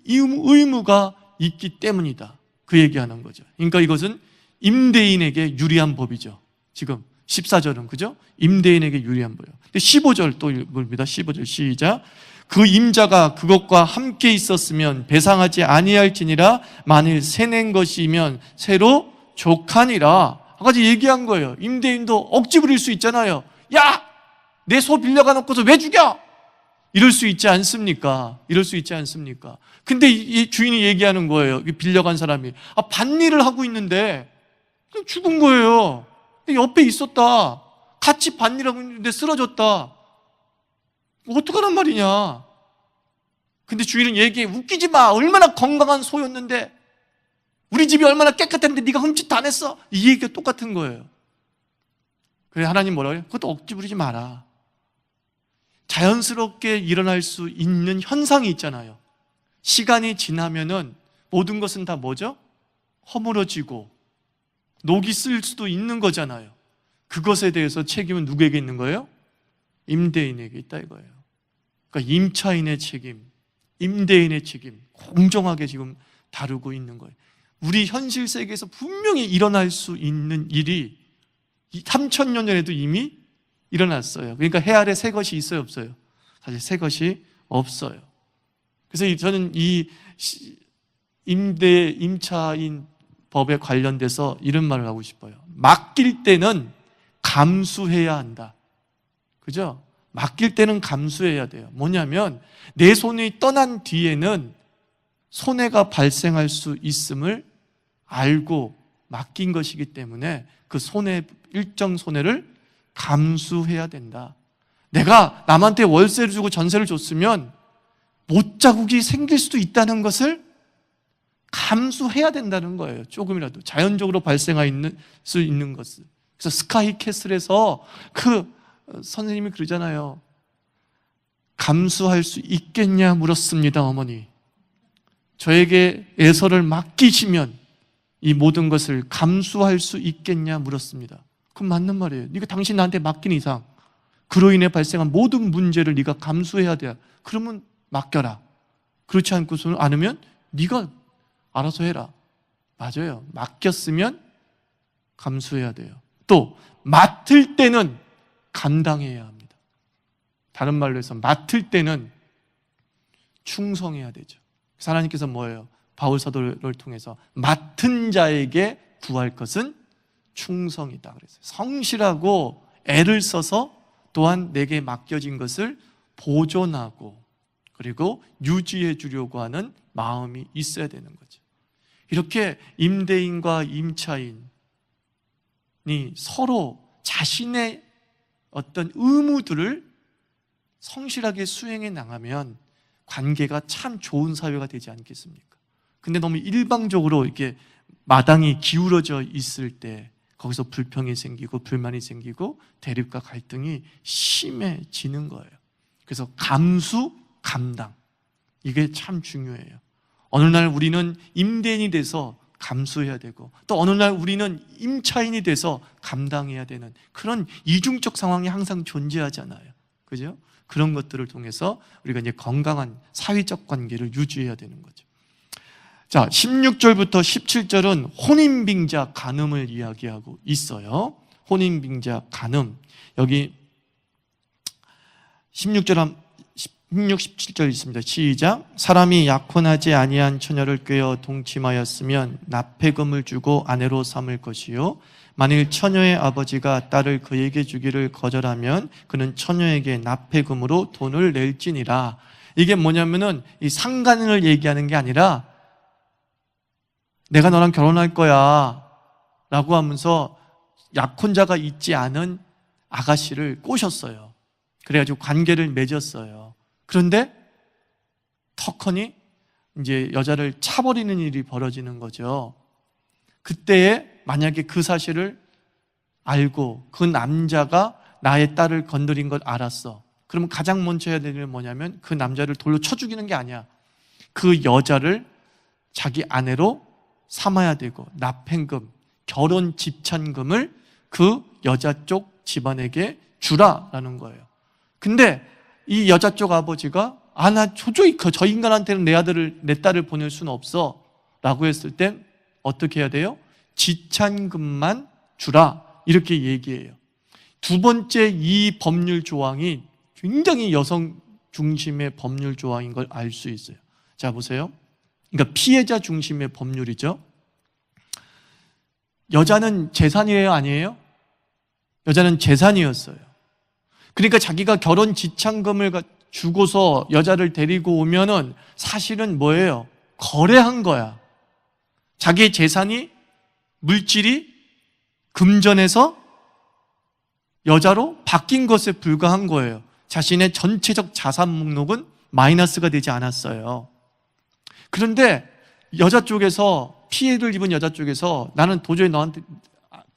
의무가 있기 때문이다. 그 얘기하는 거죠. 그러니까 이것은 임대인에게 유리한 법이죠. 지금 14절은 그죠? 임대인에게 유리한 법이에요. 근데 15절 또 읽습니다. 15절 시작. 그 임자가 그것과 함께 있었으면 배상하지 아니할지니라. 만일 새낸 것이면 새로 족하니라. 아까 얘기한 거예요. 임대인도 억지 부릴 수 있잖아요. 야! 내 소 빌려가 놓고서 왜 죽여? 이럴 수 있지 않습니까? 이럴 수 있지 않습니까? 근데 이 주인이 얘기하는 거예요. 빌려간 사람이. 밭일을 하고 있는데 죽은 거예요. 근데 옆에 있었다. 같이 밭일하고 있는데 쓰러졌다. 어떡하란 말이냐? 근데 주인은 얘기해. 웃기지 마. 얼마나 건강한 소였는데, 우리 집이 얼마나 깨끗했는데 네가 흠짓 안 했어? 이 얘기가 똑같은 거예요. 그래, 하나님 뭐라고 해요? 그것도 억지 부리지 마라. 자연스럽게 일어날 수 있는 현상이 있잖아요. 시간이 지나면은 모든 것은 다 뭐죠? 허물어지고 녹이 쓸 수도 있는 거잖아요. 그것에 대해서 책임은 누구에게 있는 거예요? 임대인에게 있다 이거예요. 그러니까 임차인의 책임, 임대인의 책임 공정하게 지금 다루고 있는 거예요. 우리 현실 세계에서 분명히 일어날 수 있는 일이 3000년 전에도 이미 일어났어요. 그러니까 해 아래 새 것이 있어요, 없어요? 사실 새 것이 없어요. 그래서 저는 이 임차인 법에 관련돼서 이런 말을 하고 싶어요. 맡길 때는 감수해야 한다. 그죠? 맡길 때는 감수해야 돼요. 뭐냐면 내 손이 떠난 뒤에는 손해가 발생할 수 있음을 알고 맡긴 것이기 때문에 그 일정 손해를 감수해야 된다. 내가 남한테 월세를 주고 전세를 줬으면 못자국이 생길 수도 있다는 것을 감수해야 된다는 거예요. 조금이라도 자연적으로 발생할 수 있는 것을. 그래서 스카이캐슬에서 선생님이 그러잖아요. 감수할 수 있겠냐 물었습니다, 어머니. 저에게 예서를 맡기시면 이 모든 것을 감수할 수 있겠냐 물었습니다. 그럼 맞는 말이에요. 네가 당신 나한테 맡긴 이상 그로 인해 발생한 모든 문제를 네가 감수해야 돼. 그러면 맡겨라. 그렇지 않으면 네가 알아서 해라. 맞아요. 맡겼으면 감수해야 돼요. 또 맡을 때는 감당해야 합니다. 다른 말로 해서 맡을 때는 충성해야 되죠. 그래서 하나님께서 뭐예요? 바울 사도를 통해서 맡은 자에게 구할 것은 충성이다 그랬어요. 성실하고 애를 써서 또한 내게 맡겨진 것을 보존하고 그리고 유지해 주려고 하는 마음이 있어야 되는 거죠. 이렇게 임대인과 임차인이 서로 자신의 어떤 의무들을 성실하게 수행해 나가면 관계가 참 좋은 사회가 되지 않겠습니까? 근데 너무 일방적으로 이렇게 마당이 기울어져 있을 때 거기서 불평이 생기고 불만이 생기고 대립과 갈등이 심해지는 거예요. 그래서 감수, 감당, 이게 참 중요해요. 어느 날 우리는 임대인이 돼서 감수해야 되고 또 어느 날 우리는 임차인이 돼서 감당해야 되는 그런 이중적 상황이 항상 존재하잖아요. 그죠? 그런 것들을 통해서 우리가 이제 건강한 사회적 관계를 유지해야 되는 거죠. 자, 16절부터 17절은 혼인빙자 간음을 이야기하고 있어요. 혼인빙자 간음. 여기 16, 17절 있습니다. 시작. 사람이 약혼하지 아니한 처녀를 꿰어 동침하였으면 납폐금을 주고 아내로 삼을 것이요. 만일 처녀의 아버지가 딸을 그에게 주기를 거절하면 그는 처녀에게 납폐금으로 돈을 낼지니라. 이게 뭐냐면은 이 상간을 얘기하는 게 아니라 내가 너랑 결혼할 거야 라고 하면서 약혼자가 있지 않은 아가씨를 꼬셨어요. 그래가지고 관계를 맺었어요. 그런데 턱하니 이제 여자를 차버리는 일이 벌어지는 거죠. 그때에 만약에 그 사실을 알고 그 남자가 나의 딸을 건드린 걸 알았어. 그러면 가장 먼저 해야 되는 게 뭐냐면 그 남자를 돌로 쳐 죽이는 게 아니야. 그 여자를 자기 아내로 삼아야 되고 납행금, 결혼 집찬금을 그 여자 쪽 집안에게 주라라는 거예요. 근데 이 여자 쪽 아버지가 나 도저히 저 인간한테는 내 딸을 보낼 수는 없어 라고 했을 땐 어떻게 해야 돼요? 지찬금만 주라 이렇게 얘기해요. 두 번째 이 법률 조항이 굉장히 여성 중심의 법률 조항인 걸 알 수 있어요. 자, 보세요. 그러니까 피해자 중심의 법률이죠. 여자는 재산이에요, 아니에요? 여자는 재산이었어요. 그러니까 자기가 결혼 지참금을 주고서 여자를 데리고 오면은 사실은 뭐예요? 거래한 거야. 자기의 재산이 물질이 금전에서 여자로 바뀐 것에 불과한 거예요. 자신의 전체적 자산 목록은 마이너스가 되지 않았어요. 그런데 여자 쪽에서 피해를 입은 여자 쪽에서 나는 도저히 너한테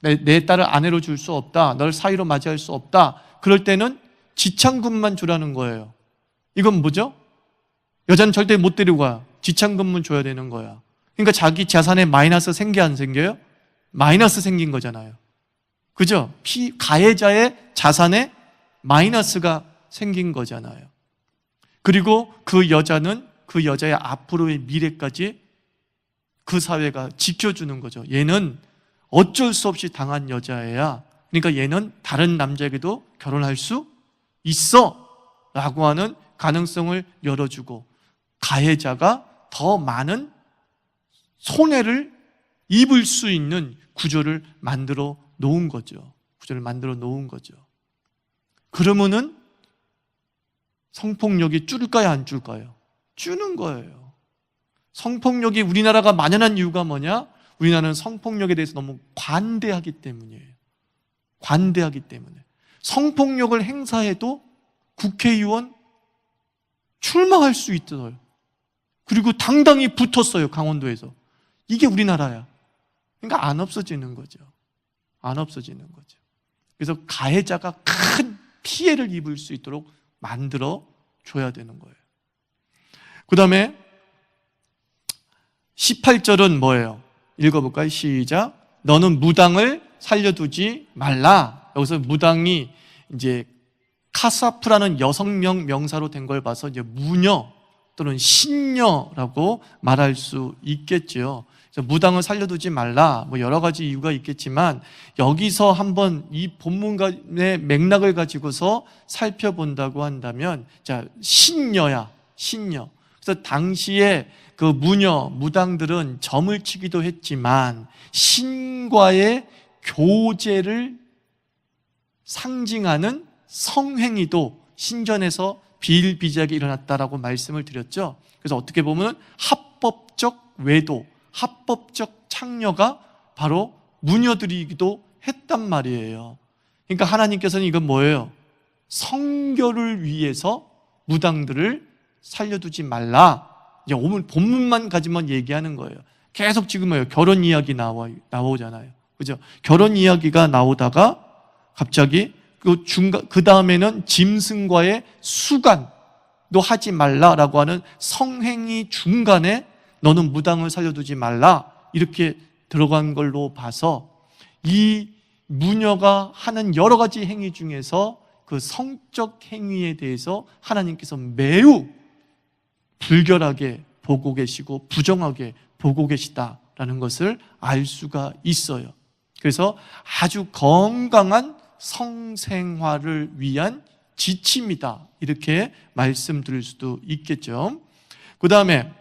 내 딸을 아내로 줄 수 없다. 널 사위로 맞이할 수 없다. 그럴 때는 지참금만 주라는 거예요. 이건 뭐죠? 여자는 절대 못 데리고 가. 지참금만 줘야 되는 거야. 그러니까 자기 자산에 마이너스 생겨 안 생겨요? 마이너스 생긴 거잖아요. 그죠? 가해자의 자산에 마이너스가 생긴 거잖아요. 그리고 그 여자는 그 여자의 앞으로의 미래까지 그 사회가 지켜주는 거죠. 얘는 어쩔 수 없이 당한 여자애야. 그러니까 얘는 다른 남자에게도 결혼할 수 있어 라고 하는 가능성을 열어주고 가해자가 더 많은 손해를 입을 수 있는 구조를 만들어 놓은 거죠. 그러면은 성폭력이 줄까요, 안 줄까요? 주는 거예요. 성폭력이 우리나라가 만연한 이유가 뭐냐? 우리나라는 성폭력에 대해서 너무 관대하기 때문이에요. 관대하기 때문에. 성폭력을 행사해도 국회의원 출마할 수 있어요. 그리고 당당히 붙었어요, 강원도에서. 이게 우리나라야. 그러니까 안 없어지는 거죠. 안 없어지는 거죠. 그래서 가해자가 큰 피해를 입을 수 있도록 만들어 줘야 되는 거예요. 그 다음에 18절은 뭐예요? 읽어볼까요? 시작. 너는 무당을 살려두지 말라. 여기서 무당이 이제 카사프라는 여성명 명사로 된 걸 봐서 이제 무녀 또는 신녀라고 말할 수 있겠죠. 그래서 무당을 살려두지 말라. 뭐 여러 가지 이유가 있겠지만 여기서 한번 이 본문의 맥락을 가지고서 살펴본다고 한다면, 자, 신녀야, 신녀. 그래서 당시에 그 무녀, 무당들은 점을 치기도 했지만 신과의 교제를 상징하는 성행위도 신전에서 비일비재하게 일어났다라고 말씀을 드렸죠. 그래서 어떻게 보면 합법적 외도, 합법적 창녀가 바로 무녀들이기도 했단 말이에요. 그러니까 하나님께서는 이건 뭐예요? 성결을 위해서 무당들을 살려두지 말라. 이제 오늘 본문만 가지만 얘기하는 거예요. 계속 지금 뭐예요? 결혼 이야기 나오잖아요. 그죠? 결혼 이야기가 나오다가 갑자기 그 다음에는 짐승과의 수간도 하지 말라라고 하는 성행위 중간에 너는 무당을 살려두지 말라 이렇게 들어간 걸로 봐서 이 무녀가 하는 여러 가지 행위 중에서 그 성적 행위에 대해서 하나님께서 매우 불결하게 보고 계시고 부정하게 보고 계시다라는 것을 알 수가 있어요. 그래서 아주 건강한 성생활을 위한 지침이다 이렇게 말씀드릴 수도 있겠죠. 그 다음에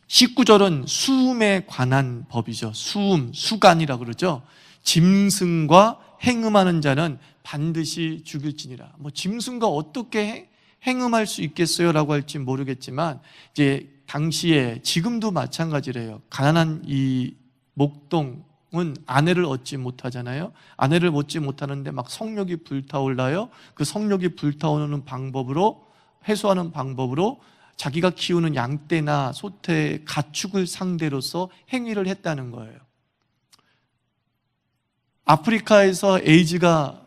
19절은 수음에 관한 법이죠. 수음, 수간이라고 그러죠. 짐승과 행음하는 자는 반드시 죽일지니라. 뭐 짐승과 어떻게 행음할 수 있겠어요? 라고 할지 모르겠지만 이제 당시에 지금도 마찬가지래요. 가난한 이 목동은 아내를 얻지 못하잖아요. 아내를 얻지 못하는데 막 성욕이 불타올라요. 그 성욕이 불타오르는 방법으로, 해소하는 방법으로 자기가 키우는 양떼나 소떼, 가축을 상대로서 행위를 했다는 거예요. 아프리카에서 에이즈가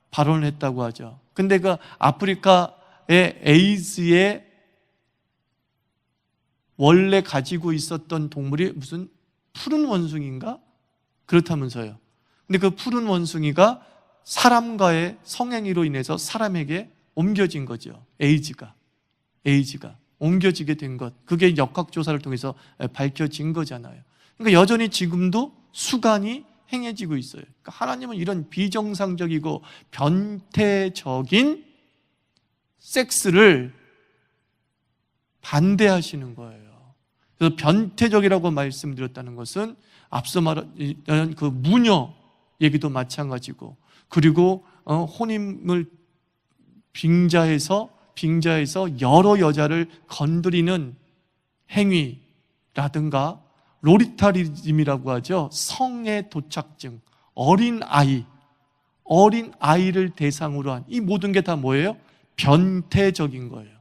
발원을 했다고 하죠. 근데 그 아프리카의 에이즈의 원래 가지고 있었던 동물이 무슨 푸른 원숭이인가? 그렇다면서요. 근데 그 푸른 원숭이가 사람과의 성행위로 인해서 사람에게 옮겨진 거죠. 에이즈가 옮겨지게 된 것, 그게 역학조사를 통해서 밝혀진 거잖아요. 그러니까 여전히 지금도 수간이 행해지고 있어요. 그러니까 하나님은 이런 비정상적이고 변태적인 섹스를 반대하시는 거예요. 그래서 변태적이라고 말씀드렸다는 것은 앞서 말한 그 무녀 얘기도 마찬가지고, 그리고 혼인을 빙자해서 여러 여자를 건드리는 행위라든가 로리타리즘이라고 하죠. 성의 도착증, 어린아이를 대상으로 한 이 모든 게 다 뭐예요? 변태적인 거예요.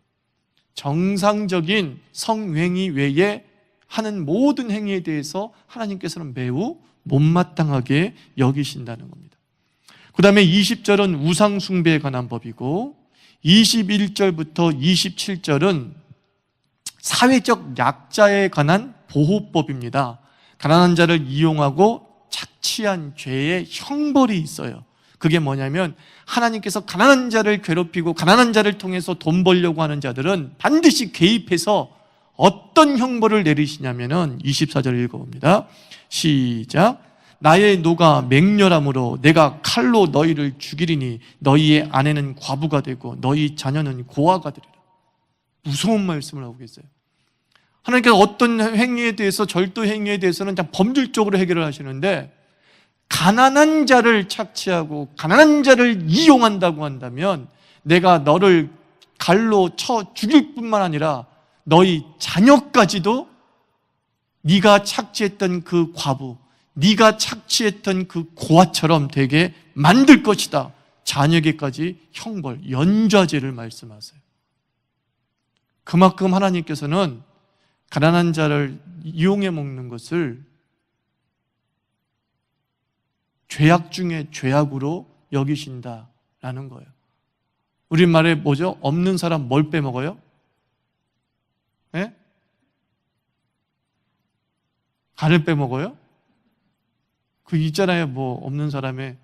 정상적인 성행위 외에 하는 모든 행위에 대해서 하나님께서는 매우 못마땅하게 여기신다는 겁니다. 그 다음에 20절은 우상숭배에 관한 법이고 21절부터 27절은 사회적 약자에 관한 보호법입니다. 가난한 자를 이용하고 착취한 죄의 형벌이 있어요. 그게 뭐냐면 하나님께서 가난한 자를 괴롭히고 가난한 자를 통해서 돈 벌려고 하는 자들은 반드시 개입해서 어떤 형벌을 내리시냐면은 24절 읽어봅니다. 시작. 나의 노가 맹렬함으로 내가 칼로 너희를 죽이리니 너희의 아내는 과부가 되고 너희 자녀는 고아가 되리라. 무서운 말씀을 하고 계세요. 하나님께서 어떤 행위에 대해서, 절도 행위에 대해서는 그냥 법률적으로 해결을 하시는데 가난한 자를 착취하고 가난한 자를 이용한다고 한다면 내가 너를 갈로 쳐 죽일 뿐만 아니라 너희 자녀까지도 네가 착취했던 그 과부, 네가 착취했던 그 고아처럼 되게 만들 것이다. 자녀에게까지 형벌, 연좌제를 말씀하세요. 그만큼 하나님께서는 가난한 자를 이용해 먹는 것을 죄악 중에 죄악으로 여기신다라는 거예요. 우리말에 뭐죠? 없는 사람 뭘 빼먹어요? 네? 간을 빼먹어요? 그 있잖아요. 뭐 없는 사람의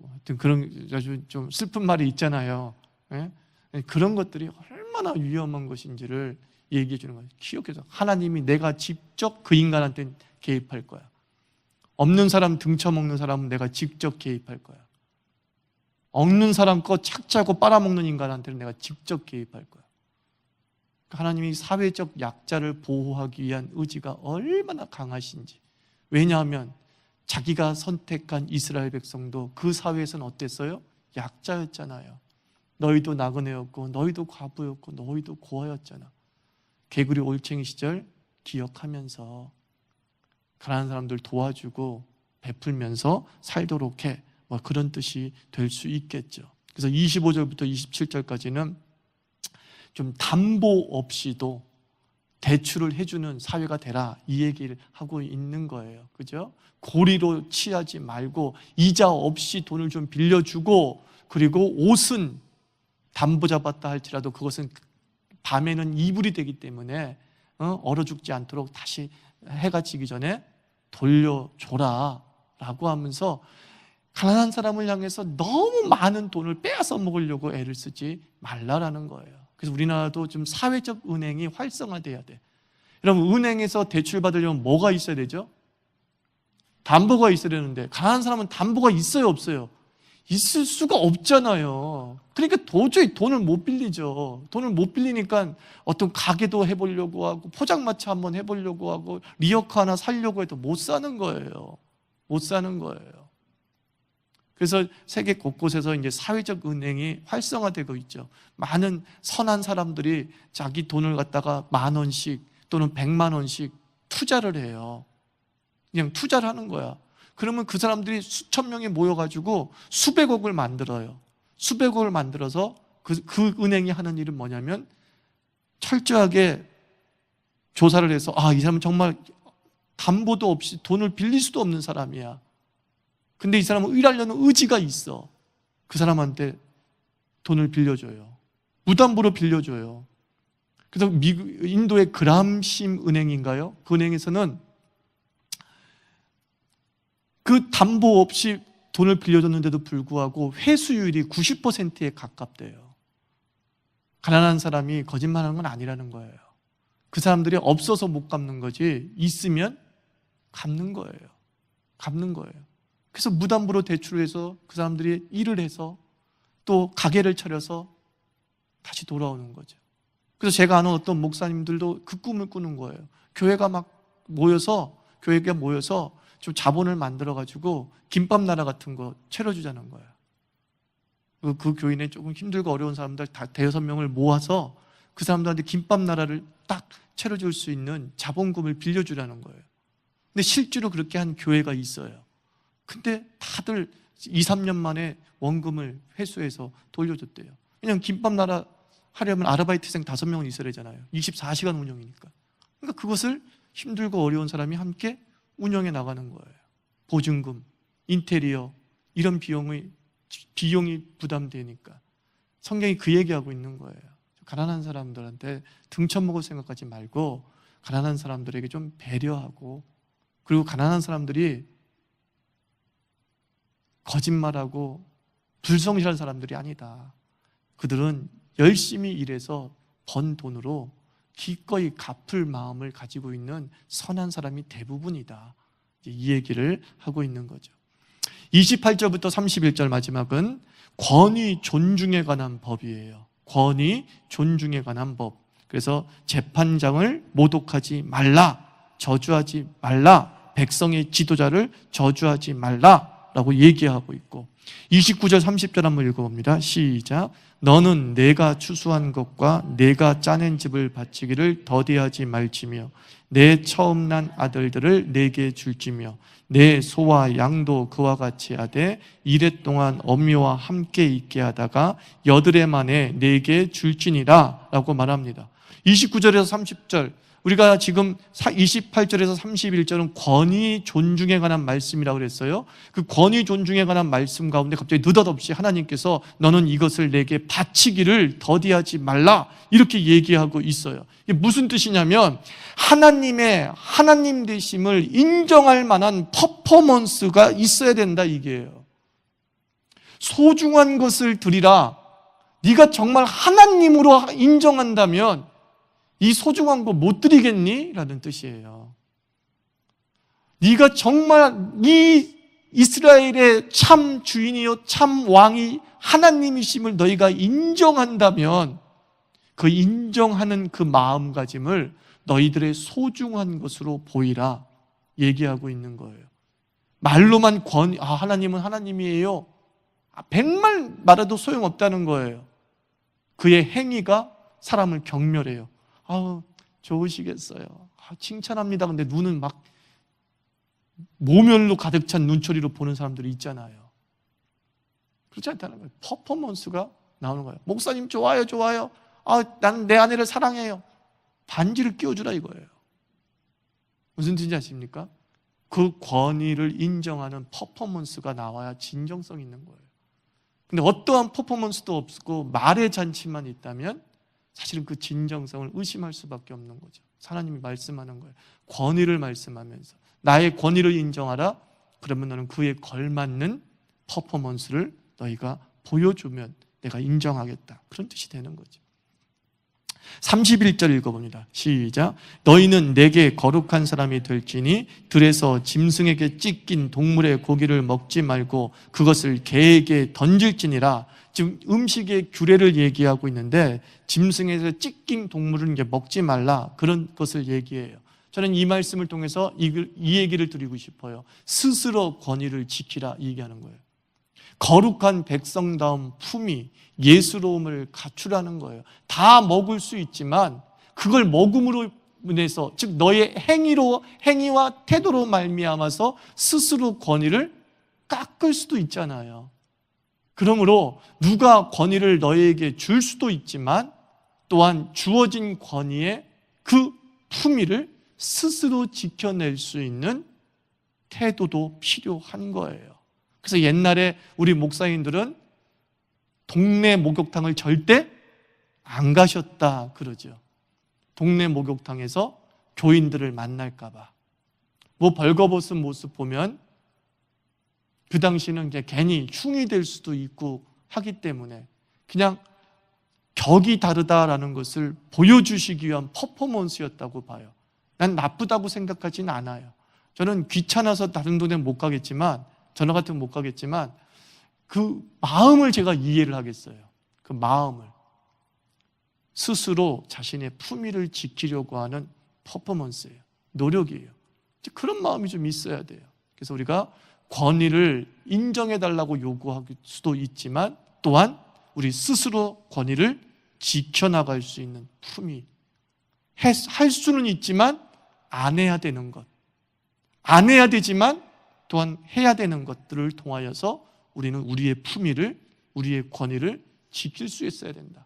하여튼 그런 아주 좀 슬픈 말이 있잖아요. 예? 그런 것들이 얼마나 위험한 것인지를 얘기해 주는 거예요. 기억해서 하나님이 내가 직접 그 인간한테 개입할 거야. 없는 사람 등쳐먹는 사람은 내가 직접 개입할 거야. 없는 사람 거 착취하고 빨아먹는 인간한테는 내가 직접 개입할 거야. 하나님이 사회적 약자를 보호하기 위한 의지가 얼마나 강하신지. 왜냐하면 자기가 선택한 이스라엘 백성도 그 사회에서는 어땠어요? 약자였잖아요. 너희도 나그네였고 너희도 과부였고 너희도 고아였잖아. 개구리 올챙이 시절 기억하면서 가난한 사람들 도와주고 베풀면서 살도록 해. 뭐 그런 뜻이 될 수 있겠죠. 그래서 25절부터 27절까지는 좀 담보 없이도 대출을 해주는 사회가 되라 이 얘기를 하고 있는 거예요. 그죠? 고리로 취하지 말고 이자 없이 돈을 좀 빌려주고, 그리고 옷은 담보 잡았다 할지라도 그것은 밤에는 이불이 되기 때문에 얼어 죽지 않도록 다시 해가 지기 전에 돌려줘라 라고 하면서 가난한 사람을 향해서 너무 많은 돈을 빼앗아 먹으려고 애를 쓰지 말라라는 거예요. 그래서 우리나라도 좀 사회적 은행이 활성화돼야 돼. 여러분, 은행에서 대출 받으려면 뭐가 있어야 되죠? 담보가 있어야 되는데 가난한 사람은 담보가 있어요, 없어요? 있을 수가 없잖아요. 그러니까 도저히 돈을 못 빌리죠. 돈을 못 빌리니까 어떤 가게도 해보려고 하고 포장마차 한번 해보려고 하고 리어카 하나 사려고 해도 못 사는 거예요. 못 사는 거예요. 그래서 세계 곳곳에서 이제 사회적 은행이 활성화되고 있죠. 많은 선한 사람들이 자기 돈을 갖다가 10,000원씩 또는 100만 원씩 투자를 해요. 그냥 투자를 하는 거야. 그러면 그 사람들이 수천 명이 모여가지고 수백억을 만들어요. 수백억을 만들어서 그 은행이 하는 일은 뭐냐면 철저하게 조사를 해서 이 사람은 정말 담보도 없이 돈을 빌릴 수도 없는 사람이야. 근데 이 사람은 일하려는 의지가 있어. 그 사람한테 돈을 빌려줘요. 무담보로 빌려줘요. 그래서 인도의 그람심 은행인가요? 그 은행에서는 그 담보 없이 돈을 빌려줬는데도 불구하고 회수율이 90%에 가깝대요. 가난한 사람이 거짓말하는 건 아니라는 거예요. 그 사람들이 없어서 못 갚는 거지 있으면 갚는 거예요. 갚는 거예요. 그래서 무담보로 대출을 해서 그 사람들이 일을 해서 또 가게를 차려서 다시 돌아오는 거죠. 그래서 제가 아는 어떤 목사님들도 그 꿈을 꾸는 거예요. 교회가 모여서 좀 자본을 만들어가지고 김밥 나라 같은 거 차려주자는 거예요. 그 교인에 조금 힘들고 어려운 사람들 다 5-6명을 모아서 그 사람들한테 김밥 나라를 딱 차려줄 수 있는 자본금을 빌려주라는 거예요. 근데 실제로 그렇게 한 교회가 있어요. 근데 다들 2-3년 만에 원금을 회수해서 돌려줬대요. 왜냐면 김밥 나라 하려면 아르바이트생 5명은 있어야 되잖아요. 24시간 운영이니까. 그러니까 그것을 힘들고 어려운 사람이 함께 운영해 나가는 거예요. 보증금, 인테리어 이런 비용이 부담되니까. 성경이 그 얘기하고 있는 거예요. 가난한 사람들한테 등쳐먹을 생각하지 말고 가난한 사람들에게 좀 배려하고, 그리고 가난한 사람들이 거짓말하고 불성실한 사람들이 아니다. 그들은 열심히 일해서 번 돈으로 기꺼이 갚을 마음을 가지고 있는 선한 사람이 대부분이다. 이 얘기를 하고 있는 거죠. 28절부터 31절 마지막은 권위 존중에 관한 법이에요. 권위 존중에 관한 법. 그래서 재판장을 모독하지 말라, 저주하지 말라, 백성의 지도자를 저주하지 말라 라고 얘기하고 있고, 29절 30절 한번 읽어봅니다. 시작. 너는 내가 추수한 것과 내가 짜낸 집을 바치기를 더디하지 말지며 내 처음 난 아들들을 내게 줄지며 내 소와 양도 그와 같이 하되 이레 동안 어미와 함께 있게 하다가 여드레 만에 내게 줄지니라 라고 말합니다. 29절에서 30절 우리가 지금 28절에서 31절은 권위 존중에 관한 말씀이라고 그랬어요. 그 권위 존중에 관한 말씀 가운데 갑자기 느닷없이 하나님께서 너는 이것을 내게 바치기를 더디하지 말라 이렇게 얘기하고 있어요. 이게 무슨 뜻이냐면 하나님의 하나님 되심을 인정할 만한 퍼포먼스가 있어야 된다 이게요. 소중한 것을 드리라. 네가 정말 하나님으로 인정한다면 이 소중한 거 못 드리겠니? 라는 뜻이에요. 네가 정말 이 이스라엘의 참 주인이요 참 왕이 하나님이심을 너희가 인정한다면 그 인정하는 그 마음가짐을 너희들의 소중한 것으로 보이라 얘기하고 있는 거예요. 말로만 하나님은 하나님이에요. 100말 말해도 소용없다는 거예요. 그의 행위가 사람을 경멸해요. 좋으시겠어요. 칭찬합니다. 근데 눈은 막 모멸로 가득 찬 눈초리로 보는 사람들이 있잖아요. 그렇지 않다는 거예요. 퍼포먼스가 나오는 거예요. 목사님 좋아요. 나는 내 아내를 사랑해요. 반지를 끼워주라 이거예요. 무슨 뜻인지 아십니까? 그 권위를 인정하는 퍼포먼스가 나와야 진정성이 있는 거예요. 근데 어떠한 퍼포먼스도 없고 말의 잔치만 있다면 사실은 그 진정성을 의심할 수밖에 없는 거죠. 하나님이 말씀하는 거예요. 권위를 말씀하면서 나의 권위를 인정하라. 그러면 너는 그에 걸맞는 퍼포먼스를 너희가 보여주면 내가 인정하겠다. 그런 뜻이 되는 거죠. 31절 읽어봅니다. 시작. 너희는 내게 거룩한 사람이 될지니 들에서 짐승에게 찢긴 동물의 고기를 먹지 말고 그것을 개에게 던질지니라. 지금 음식의 규례를 얘기하고 있는데 짐승에서 찢긴 동물은 이제 먹지 말라 그런 것을 얘기해요. 저는 이 말씀을 통해서 이 얘기를 드리고 싶어요. 스스로 권위를 지키라 얘기하는 거예요. 거룩한 백성다움 품위, 예스러움을 갖추라는 거예요. 다 먹을 수 있지만 그걸 먹음으로 인해서 즉 너의 행위와 태도로 말미암아서 스스로 권위를 깎을 수도 있잖아요. 그러므로 누가 권위를 너에게 줄 수도 있지만 또한 주어진 권위의 그 품위를 스스로 지켜낼 수 있는 태도도 필요한 거예요. 그래서 옛날에 우리 목사님들은 동네 목욕탕을 절대 안 가셨다 그러죠. 동네 목욕탕에서 교인들을 만날까 봐. 벌거벗은 모습 보면 그 당시는 이제 괜히 흉이 될 수도 있고 하기 때문에 그냥 격이 다르다라는 것을 보여주시기 위한 퍼포먼스였다고 봐요. 난 나쁘다고 생각하지는 않아요. 저는 귀찮아서 다른 동네 못 가겠지만 전화 같은 거 못 가겠지만 그 마음을 제가 이해를 하겠어요. 그 마음을 스스로 자신의 품위를 지키려고 하는 퍼포먼스예요. 노력이에요. 그런 마음이 좀 있어야 돼요. 그래서 우리가 권위를 인정해달라고 요구할 수도 있지만 또한 우리 스스로 권위를 지켜나갈 수 있는 품위, 할 수는 있지만 안 해야 되는 것, 안 해야 되지만 또한 해야 되는 것들을 통하여서 우리는 우리의 품위를, 우리의 권위를 지킬 수 있어야 된다.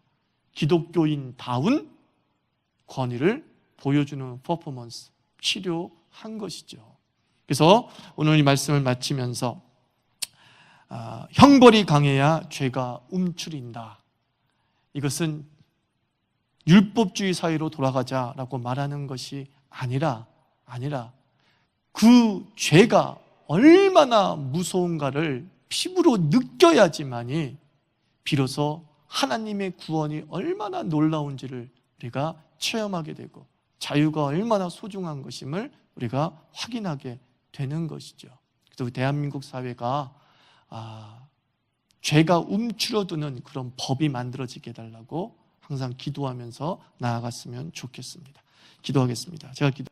기독교인다운 권위를 보여주는 퍼포먼스, 필요한 것이죠. 그래서 오늘 이 말씀을 마치면서 형벌이 강해야 죄가 움츠린다. 이것은 율법주의 사회로 돌아가자라고 말하는 것이 아니라 그 죄가 얼마나 무서운가를 피부로 느껴야지만이 비로소 하나님의 구원이 얼마나 놀라운지를 우리가 체험하게 되고 자유가 얼마나 소중한 것임을 우리가 확인하게 되는 것이죠. 그래서 대한민국 사회가 죄가 움츠러드는 그런 법이 만들어지게 해달라고 항상 기도하면서 나아갔으면 좋겠습니다. 기도하겠습니다. 제가